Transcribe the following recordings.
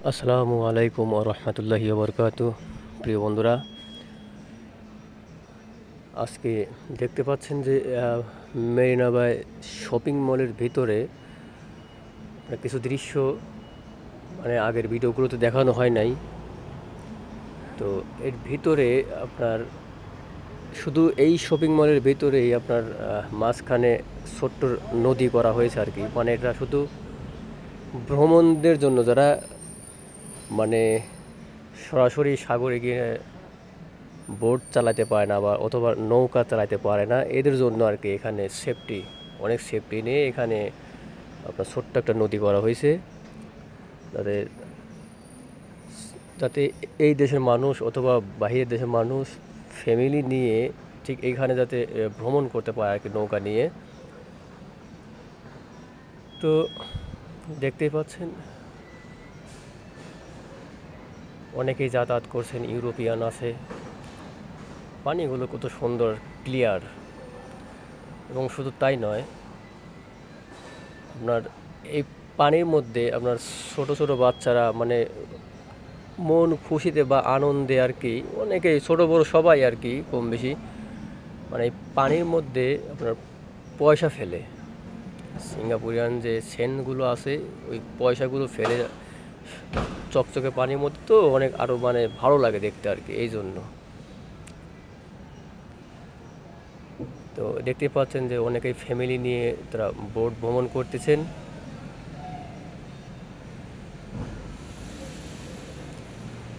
আসসালামু আলাইকুম ওয়া রাহমাতুল্লাহি ওয়া বারাকাতুহু। প্রিয় বন্ধুরা, আজকে দেখতে পাচ্ছেন যে মেরিনা বাই শপিং মলের ভিতরে কিছু দৃশ্য আগের ভিডিওগুলোতে দেখানো হয় নাই। তো এর ভিতরে আপনার শুধু এই শপিং মলের ভিতরেই আপনার মাঝখানে ছোট্ট নদী করা হয়েছে আর কি। এটা শুধু ভ্রমণদের জন্য, যারা সরাসরি সাগরে গিয়ে বোট চালাতে পারে না বা অথবা নৌকা চালাতে পারে না, এদের জন্য আর কি এখানে অনেক সেফটি নিয়ে এখানে আপনার ছোট্ট একটা নদী করা হয়েছে, তাদের যাতে এই দেশের মানুষ অথবা বাহিরের দেশের মানুষ ফ্যামিলি নিয়ে ঠিক এইখানে যাতে ভ্রমণ করতে পারে আর কি, নৌকা নিয়ে। তো দেখতেই পাচ্ছেন অনেকেই যাতায়াত করছেন, ইউরোপিয়ান আছে। পানিগুলো কত সুন্দর, ক্লিয়ার। এবং শুধু তাই নয়, আপনার এই পানির মধ্যে আপনার ছোট ছোট বাচ্চারা মন খুশিতে বা আনন্দে আর কি, অনেকেই ছোট বড় সবাই আর কি কম বেশি এই পানির মধ্যে আপনার পয়সা ফেলে। সিঙ্গাপুরিয়ান যে সেন্টগুলো আছে, ওই পয়সাগুলো ফেলে চকচকে পানির মধ্যে, তো অনেক আরও ভালো লাগে দেখতে আর কি, এই জন্য। তো দেখতে পাচ্ছেন যে অনেকেই ফ্যামিলি নিয়ে তারা বোট ভ্রমণ করতেছেন।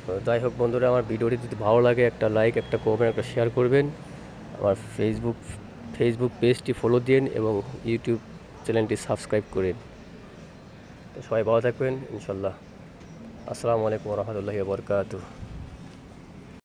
তো যাই হোক বন্ধুরা, আমার ভিডিওটি যদি ভালো লাগে একটা লাইক, একটা কমেন্ট, একটা শেয়ার করবেন। আমার ফেসবুক পেজটি ফলো দিন এবং ইউটিউব চ্যানেলটি সাবস্ক্রাইব করেন। তো সবাই ভালো থাকবেন ইনশাল্লাহ। আসসালামু আলাইকুম ওয়া রাহমাতুল্লাহি ওয়া বারাকাতুহু।